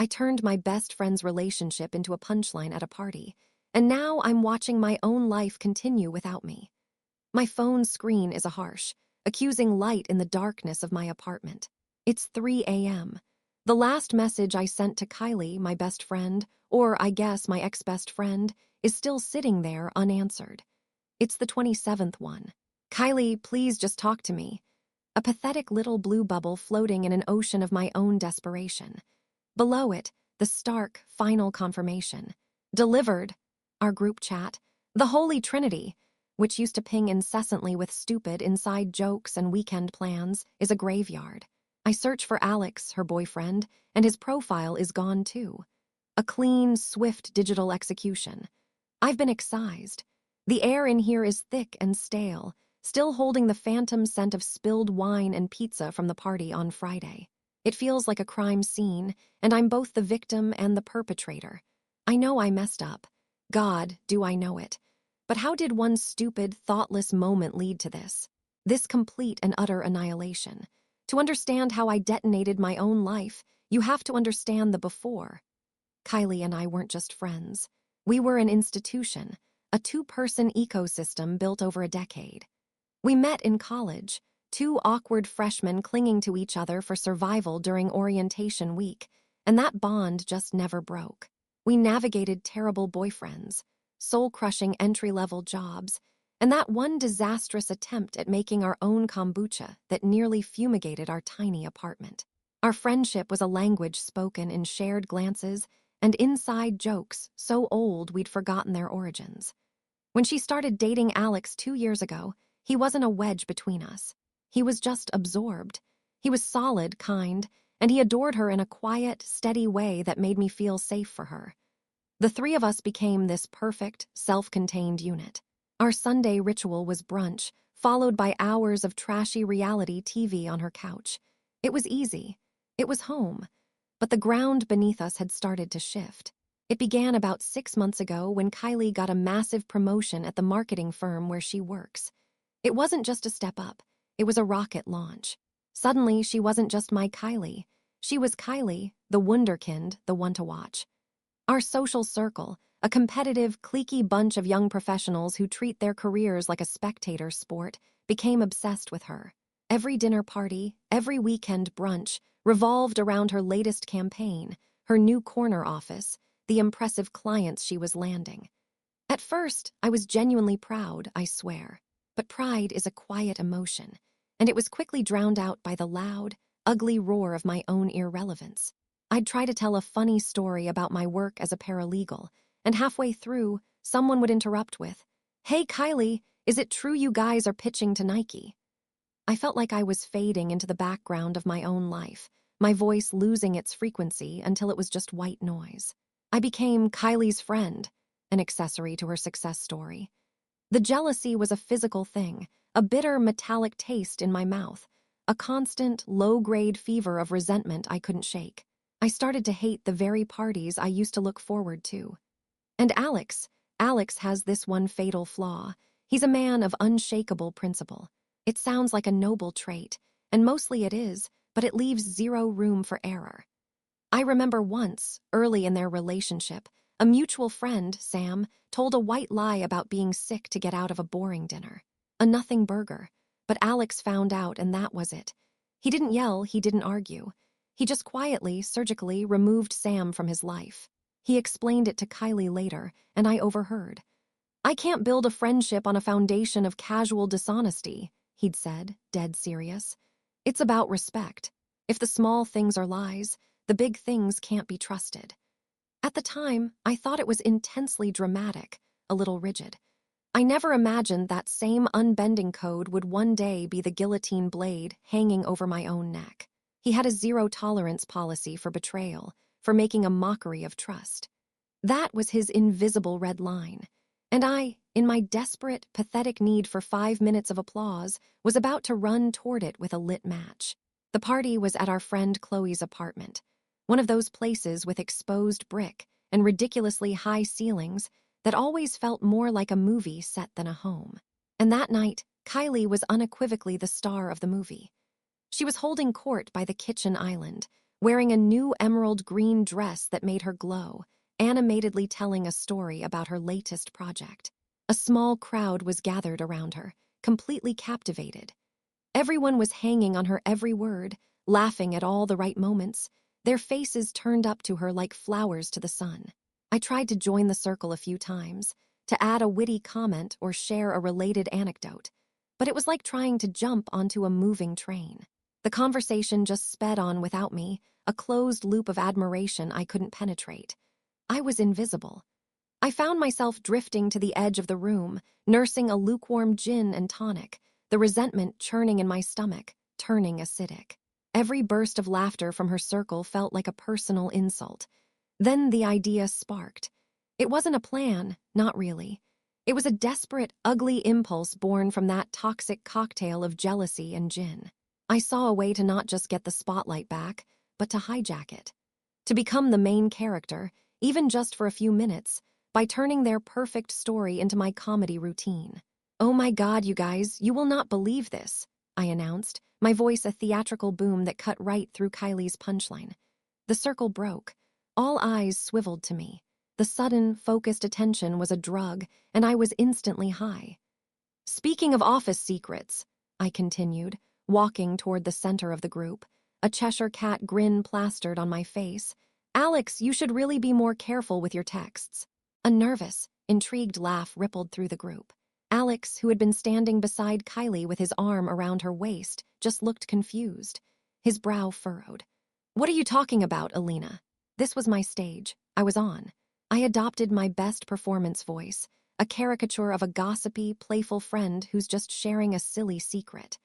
I turned my best friend's relationship into a punchline at a party, and now I'm watching my own life continue without me. My phone's screen is a harsh, accusing light in the darkness of my apartment. It's 3 a.m. The last message I sent to Kylie, my best friend, or I guess my ex-best friend, is still sitting there unanswered. It's the 27th one. Kylie, please just talk to me. A pathetic little blue bubble floating in an ocean of my own desperation. Below it, the stark, final confirmation. Delivered. Our group chat. The Holy Trinity, which used to ping incessantly with stupid inside jokes and weekend plans, is a graveyard. I search for Alex, her boyfriend, and his profile is gone too. A clean, swift digital execution. I've been excised. The air in here is thick and stale, still holding the phantom scent of spilled wine and pizza from the party on Friday. It feels like a crime scene, and I'm both the victim and the perpetrator. I know I messed up. God, do I know it. But how did one stupid, thoughtless moment lead to this? This complete and utter annihilation. To understand how I detonated my own life, you have to understand the before. Kylie and I weren't just friends. We were an institution, a two-person ecosystem built over a decade. We met in college, two awkward freshmen clinging to each other for survival during orientation week, and that bond just never broke. We navigated terrible boyfriends, soul-crushing entry-level jobs, and that one disastrous attempt at making our own kombucha that nearly fumigated our tiny apartment. Our friendship was a language spoken in shared glances and inside jokes so old we'd forgotten their origins. When she started dating Alex 2 years ago, he wasn't a wedge between us. He was just absorbed. He was solid, kind, and he adored her in a quiet, steady way that made me feel safe for her. The three of us became this perfect, self-contained unit. Our Sunday ritual was brunch, followed by hours of trashy reality TV on her couch. It was easy. It was home. But the ground beneath us had started to shift. It began about 6 months ago when Kylie got a massive promotion at the marketing firm where she works. It wasn't just a step up. It was a rocket launch. Suddenly, she wasn't just my Kylie. She was Kylie, the wunderkind, the one to watch. Our social circle, a competitive, cliquey bunch of young professionals who treat their careers like a spectator sport, became obsessed with her. Every dinner party, every weekend brunch, revolved around her latest campaign, her new corner office, the impressive clients she was landing. At first, I was genuinely proud, I swear. But pride is a quiet emotion, and it was quickly drowned out by the loud, ugly roar of my own irrelevance. I'd try to tell a funny story about my work as a paralegal, and halfway through, someone would interrupt with, "Hey, Kylie, is it true you guys are pitching to Nike?" I felt like I was fading into the background of my own life, my voice losing its frequency until it was just white noise. I became Kylie's friend, an accessory to her success story. The jealousy was a physical thing, a bitter metallic taste in my mouth, a constant, low-grade fever of resentment I couldn't shake. I started to hate the very parties I used to look forward to. And Alex has this one fatal flaw. He's a man of unshakable principle. It sounds like a noble trait, and mostly it is, but it leaves zero room for error. I remember once, early in their relationship, a mutual friend, Sam, told a white lie about being sick to get out of a boring dinner. A nothing burger. But Alex found out, and that was it. He didn't yell, he didn't argue. He just quietly, surgically removed Sam from his life. He explained it to Kylie later, and I overheard. "I can't build a friendship on a foundation of casual dishonesty," he'd said, dead serious. "It's about respect. If the small things are lies, the big things can't be trusted." At the time, I thought it was intensely dramatic, a little rigid. I never imagined that same unbending code would one day be the guillotine blade hanging over my own neck. He had a zero-tolerance policy for betrayal, for making a mockery of trust. That was his invisible red line. And I, in my desperate, pathetic need for 5 minutes of applause, was about to run toward it with a lit match. The party was at our friend Chloe's apartment, one of those places with exposed brick and ridiculously high ceilings that always felt more like a movie set than a home. And that night, Kylie was unequivocally the star of the movie. She was holding court by the kitchen island, wearing a new emerald green dress that made her glow, animatedly telling a story about her latest project. A small crowd was gathered around her, completely captivated. Everyone was hanging on her every word, laughing at all the right moments, their faces turned up to her like flowers to the sun. I tried to join the circle a few times, to add a witty comment or share a related anecdote, but it was like trying to jump onto a moving train. The conversation just sped on without me, a closed loop of admiration I couldn't penetrate. I was invisible. I found myself drifting to the edge of the room, nursing a lukewarm gin and tonic, the resentment churning in my stomach, turning acidic. Every burst of laughter from her circle felt like a personal insult. Then the idea sparked. It wasn't a plan, not really. It was a desperate, ugly impulse born from that toxic cocktail of jealousy and gin. I saw a way to not just get the spotlight back, but to hijack it. To become the main character, even just for a few minutes, by turning their perfect story into my comedy routine. "Oh my God, you guys, you will not believe this," I announced, my voice a theatrical boom that cut right through Kylie's punchline. The circle broke. All eyes swiveled to me. The sudden, focused attention was a drug, and I was instantly high. "Speaking of office secrets," I continued, walking toward the center of the group, a Cheshire cat grin plastered on my face. "Alex, you should really be more careful with your texts." A nervous, intrigued laugh rippled through the group. Alex, who had been standing beside Kylie with his arm around her waist, just looked confused. His brow furrowed. "What are you talking about, Alina?" This was my stage. I was on. I adopted my best performance voice, a caricature of a gossipy, playful friend who's just sharing a silly secret.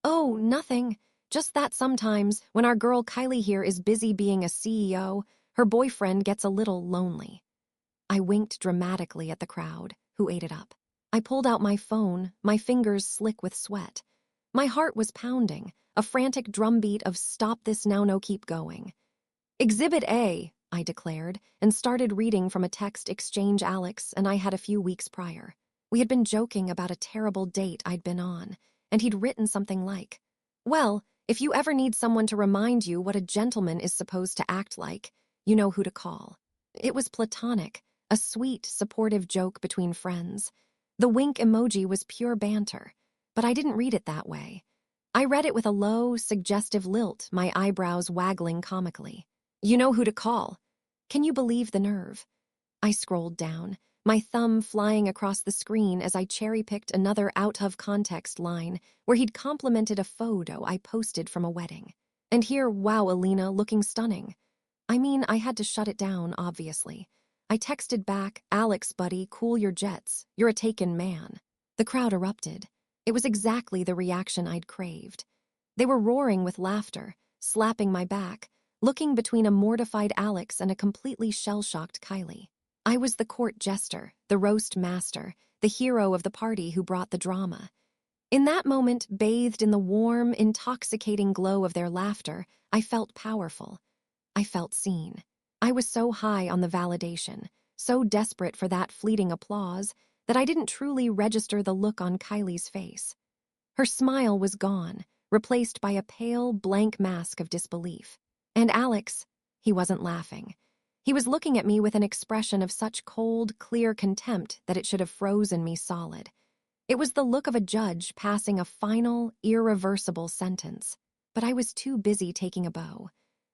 "Oh, nothing. Just that sometimes, when our girl Kylie here is busy being a CEO, her boyfriend gets a little lonely." I winked dramatically at the crowd, who ate it up. I pulled out my phone, my fingers slick with sweat. My heart was pounding, a frantic drumbeat of "stop this now, no, keep going." "Exhibit A," I declared, and started reading from a text exchange Alex and I had a few weeks prior. We had been joking about a terrible date I'd been on, and he'd written something like, "Well, if you ever need someone to remind you what a gentleman is supposed to act like, you know who to call." It was platonic, a sweet, supportive joke between friends. The wink emoji was pure banter, but I didn't read it that way. I read it with a low, suggestive lilt, my eyebrows waggling comically. "You know who to call." Can you believe the nerve? I scrolled down, my thumb flying across the screen as I cherry-picked another out-of-context line where he'd complimented a photo I posted from a wedding. And here, "Wow, Alina, looking stunning." I mean, I had to shut it down, obviously. I texted back, "Alex, buddy, cool your jets. You're a taken man." The crowd erupted. It was exactly the reaction I'd craved. They were roaring with laughter, slapping my back, looking between a mortified Alex and a completely shell-shocked Kylie. I was the court jester, the roast master, the hero of the party who brought the drama. In that moment, bathed in the warm, intoxicating glow of their laughter, I felt powerful. I felt seen. I was so high on the validation, so desperate for that fleeting applause, that I didn't truly register the look on Kylie's face. Her smile was gone, replaced by a pale, blank mask of disbelief. And Alex, he wasn't laughing. He was looking at me with an expression of such cold, clear contempt that it should have frozen me solid. It was the look of a judge passing a final, irreversible sentence. But I was too busy taking a bow.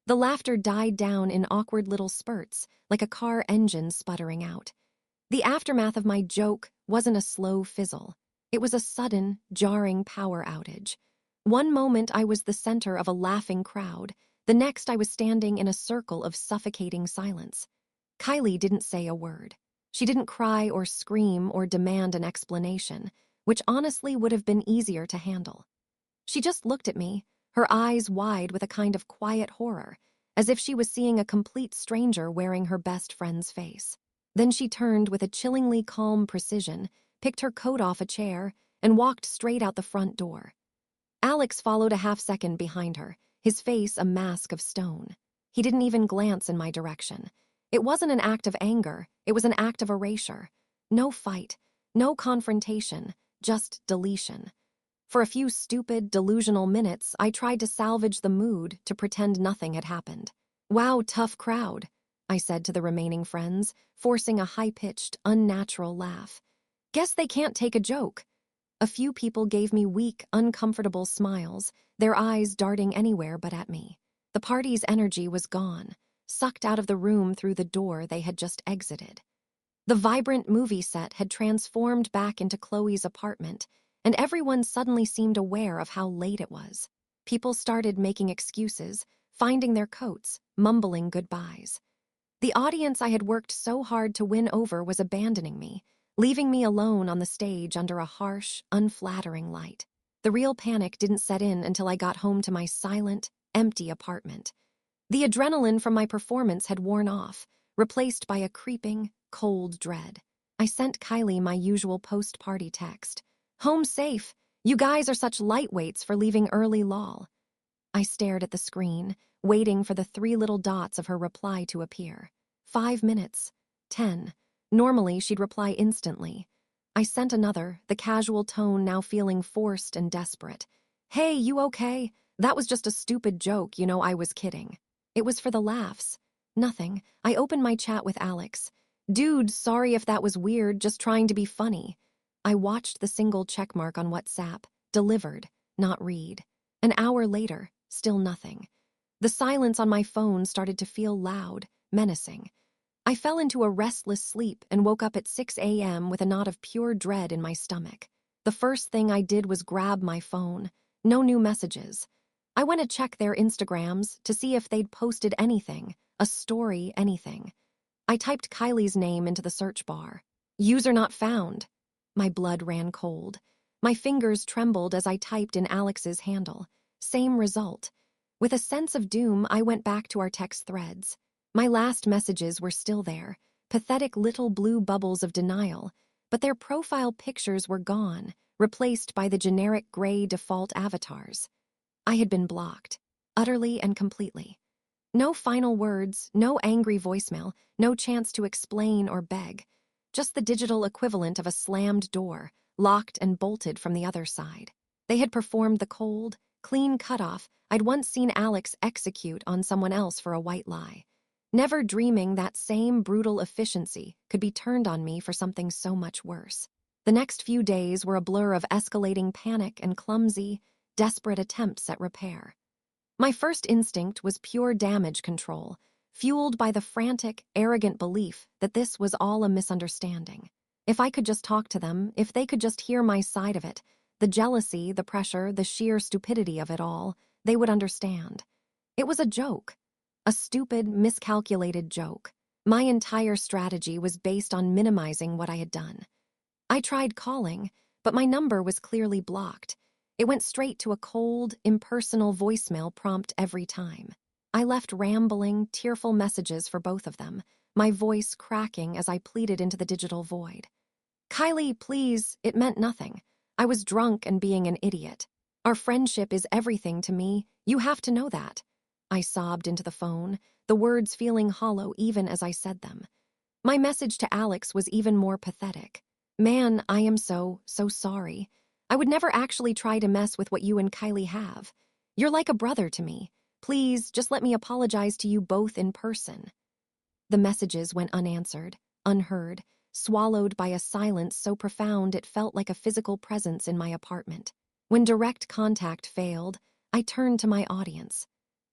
The laughter died down in awkward little spurts, like a car engine sputtering out. The aftermath of my joke wasn't a slow fizzle. It was a sudden, jarring power outage. One moment I was the center of a laughing crowd. The next I was standing in a circle of suffocating silence. Kylie didn't say a word. She didn't cry or scream or demand an explanation, which honestly would have been easier to handle. She just looked at me, her eyes wide with a kind of quiet horror, as if she was seeing a complete stranger wearing her best friend's face. Then she turned with a chillingly calm precision, picked her coat off a chair, and walked straight out the front door. Alex followed a half-second behind her, his face a mask of stone. He didn't even glance in my direction. It wasn't an act of anger, it was an act of erasure. No fight, no confrontation, just deletion. For a few stupid, delusional minutes, I tried to salvage the mood to pretend nothing had happened. "Wow, tough crowd," I said to the remaining friends, forcing a high-pitched, unnatural laugh. "Guess they can't take a joke." A few people gave me weak, uncomfortable smiles, their eyes darting anywhere but at me. The party's energy was gone, sucked out of the room through the door they had just exited. The vibrant movie set had transformed back into Chloe's apartment, and everyone suddenly seemed aware of how late it was. People started making excuses, finding their coats, mumbling goodbyes. The audience I had worked so hard to win over was abandoning me, leaving me alone on the stage under a harsh, unflattering light. The real panic didn't set in until I got home to my silent, empty apartment. The adrenaline from my performance had worn off, replaced by a creeping, cold dread. I sent Kylie my usual post-party text. "Home safe. You guys are such lightweights for leaving early, lol." I stared at the screen, waiting for the 3 little dots of her reply to appear. 5 minutes. 10. Normally, she'd reply instantly. I sent another, the casual tone now feeling forced and desperate. "Hey, you okay? That was just a stupid joke, I was kidding." It was for the laughs. Nothing. I opened my chat with Alex. "Dude, sorry if that was weird, just trying to be funny." I watched the single checkmark on WhatsApp. Delivered, not read. An hour later, still nothing. The silence on my phone started to feel loud, menacing. I fell into a restless sleep and woke up at 6 a.m. with a knot of pure dread in my stomach. The first thing I did was grab my phone. No new messages. I went to check their Instagrams to see if they'd posted anything, a story, anything. I typed Kylie's name into the search bar. "User not found." My blood ran cold. My fingers trembled as I typed in Alex's handle. Same result. With a sense of doom, I went back to our text threads. My last messages were still there, pathetic little blue bubbles of denial, but their profile pictures were gone, replaced by the generic gray default avatars. I had been blocked, utterly and completely. No final words, no angry voicemail, no chance to explain or beg. Just the digital equivalent of a slammed door, locked and bolted from the other side. They had performed the cold, clean cutoff I'd once seen Alex execute on someone else for a white lie, never dreaming that same brutal efficiency could be turned on me for something so much worse. The next few days were a blur of escalating panic and clumsy, desperate attempts at repair. My first instinct was pure damage control, fueled by the frantic, arrogant belief that this was all a misunderstanding. If I could just talk to them, if they could just hear my side of it, the jealousy, the pressure, the sheer stupidity of it all, they would understand. It was a joke. A stupid, miscalculated joke. My entire strategy was based on minimizing what I had done. I tried calling, but my number was clearly blocked. It went straight to a cold, impersonal voicemail prompt every time. I left rambling, tearful messages for both of them, my voice cracking as I pleaded into the digital void. "Kylie, please, it meant nothing. I was drunk and being an idiot. Our friendship is everything to me. You have to know that." I sobbed into the phone, the words feeling hollow even as I said them. My message to Alex was even more pathetic. "Man, I am so sorry. I would never actually try to mess with what you and Kylie have. You're like a brother to me. Please, just let me apologize to you both in person." The messages went unanswered, unheard, swallowed by a silence so profound it felt like a physical presence in my apartment. When direct contact failed, I turned to my audience.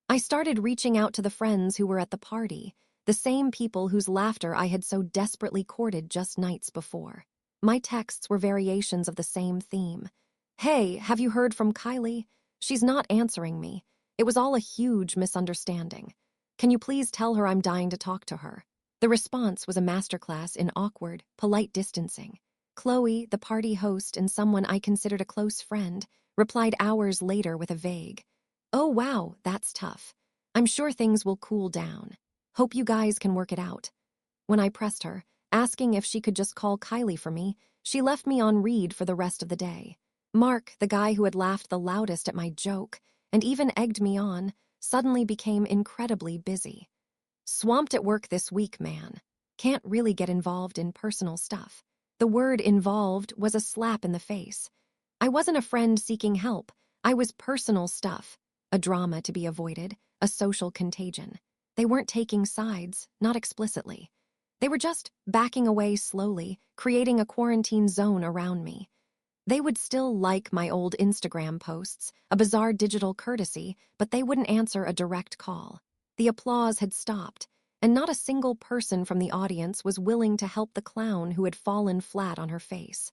I started reaching out to the friends who were at the party, the same people whose laughter I had so desperately courted just nights before. My texts were variations of the same theme. "Hey, have you heard from Kylie? She's not answering me. It was all a huge misunderstanding. Can you please tell her I'm dying to talk to her?" The response was a masterclass in awkward, polite distancing. Chloe, the party host and someone I considered a close friend, replied hours later with a vague, "Oh wow, that's tough. I'm sure things will cool down. Hope you guys can work it out." When I pressed her, asking if she could just call Kylie for me, she left me on read for the rest of the day. Mark, the guy who had laughed the loudest at my joke, and even egged me on, suddenly became incredibly busy. "Swamped at work this week, man. Can't really get involved in personal stuff." The word "involved" was a slap in the face. I wasn't a friend seeking help. I was personal stuff, a drama to be avoided, a social contagion. They weren't taking sides, not explicitly. They were just backing away slowly, creating a quarantine zone around me. They would still like my old Instagram posts, a bizarre digital courtesy, but they wouldn't answer a direct call. The applause had stopped, and not a single person from the audience was willing to help the clown who had fallen flat on her face.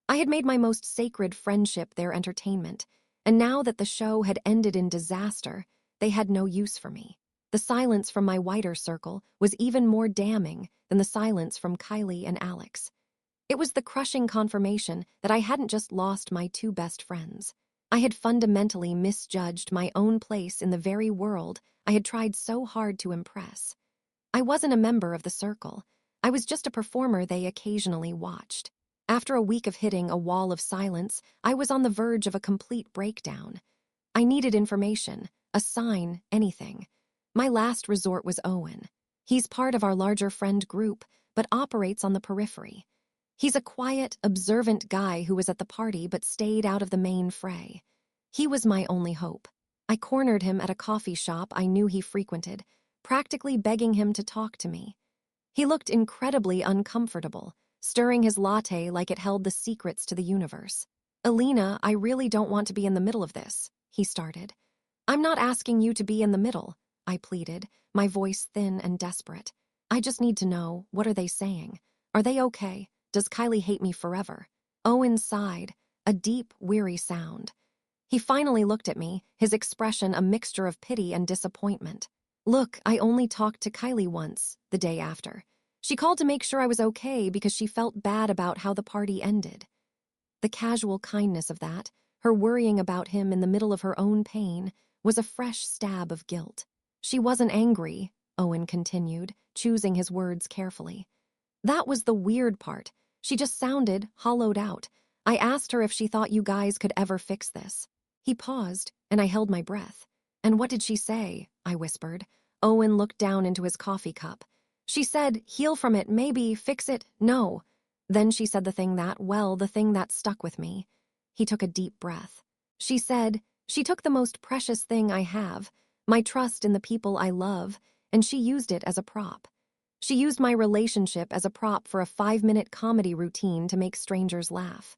I had made my most sacred friendship their entertainment, and now that the show had ended in disaster, they had no use for me. The silence from my wider circle was even more damning than the silence from Kylie and Alex. It was the crushing confirmation that I hadn't just lost my two best friends. I had fundamentally misjudged my own place in the very world I had tried so hard to impress. I wasn't a member of the circle. I was just a performer they occasionally watched. After a week of hitting a wall of silence, I was on the verge of a complete breakdown. I needed information, a sign, anything. My last resort was Owen. He's part of our larger friend group, but operates on the periphery. He's a quiet, observant guy who was at the party but stayed out of the main fray. He was my only hope. I cornered him at a coffee shop I knew he frequented, practically begging him to talk to me. He looked incredibly uncomfortable, stirring his latte like it held the secrets to the universe. "Alina, I really don't want to be in the middle of this," he started. "I'm not asking you to be in the middle," I pleaded, my voice thin and desperate. "I just need to know, what are they saying? Are they okay? Does Kylie hate me forever?" Owen sighed, a deep, weary sound. He finally looked at me, his expression a mixture of pity and disappointment. "Look, I only talked to Kylie once, the day after. She called to make sure I was okay because she felt bad about how the party ended." The casual kindness of that, her worrying about him in the middle of her own pain, was a fresh stab of guilt. "She wasn't angry," Owen continued, choosing his words carefully. "That was the weird part. She just sounded hollowed out. I asked her if she thought you guys could ever fix this." He paused, and I held my breath. "And what did she say?" I whispered. Owen looked down into his coffee cup. "She said, heal from it, maybe, fix it, no." Then she said the thing that stuck with me. He took a deep breath. She said, "She took the most precious thing I have, my trust in the people I love, and she used it as a prop. She used my relationship as a prop for a 5-minute comedy routine to make strangers laugh.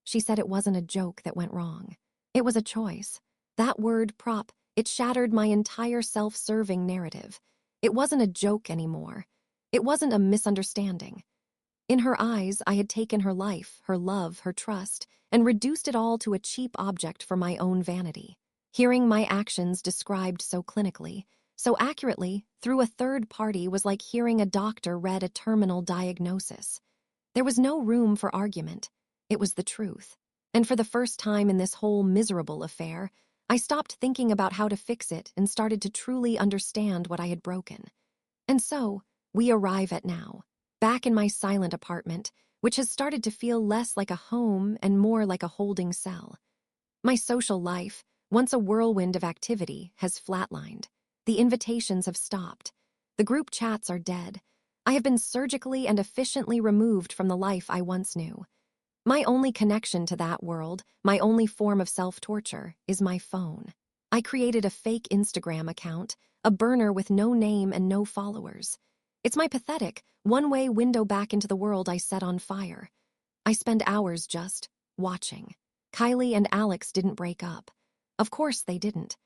She said it wasn't a joke that went wrong. It was a choice. That word, prop, it shattered my entire self-serving narrative. It wasn't a joke anymore. It wasn't a misunderstanding. In her eyes, I had taken her life, her love, her trust, and reduced it all to a cheap object for my own vanity. Hearing my actions described so clinically, so accurately, through a third party was like hearing a doctor read a terminal diagnosis. There was no room for argument. It was the truth. And for the first time in this whole miserable affair, I stopped thinking about how to fix it and started to truly understand what I had broken. And so, we arrive at now, back in my silent apartment, which has started to feel less like a home and more like a holding cell. My social life, once a whirlwind of activity, has flatlined. The invitations have stopped. The group chats are dead. I have been surgically and efficiently removed from the life I once knew. My only connection to that world, my only form of self-torture, is my phone. I created a fake Instagram account, a burner with no name and no followers. It's my pathetic, one-way window back into the world I set on fire. I spend hours just watching. Kylie and Alex didn't break up. Of course they didn't.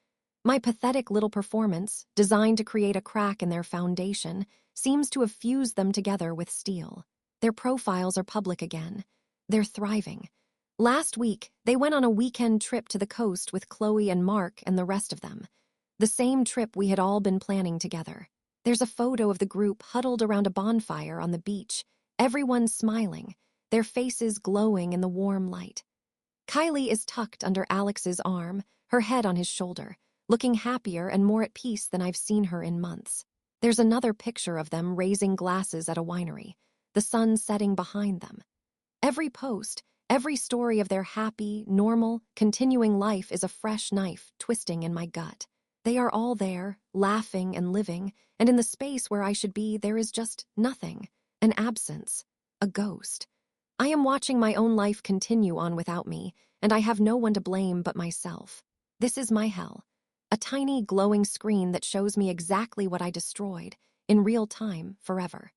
My pathetic little performance, designed to create a crack in their foundation, seems to have fused them together with steel. Their profiles are public again. They're thriving. Last week, they went on a weekend trip to the coast with Chloe and Mark and the rest of them. The same trip we had all been planning together. There's a photo of the group huddled around a bonfire on the beach, everyone smiling, their faces glowing in the warm light. Kylie is tucked under Alex's arm, her head on his shoulder, looking happier and more at peace than I've seen her in months. There's another picture of them raising glasses at a winery, the sun setting behind them. Every post, every story of their happy, normal, continuing life is a fresh knife twisting in my gut. They are all there, laughing and living, and in the space where I should be, there is just nothing, an absence, a ghost. I am watching my own life continue on without me, and I have no one to blame but myself. This is my hell. A tiny glowing screen that shows me exactly what I destroyed, in real time, forever.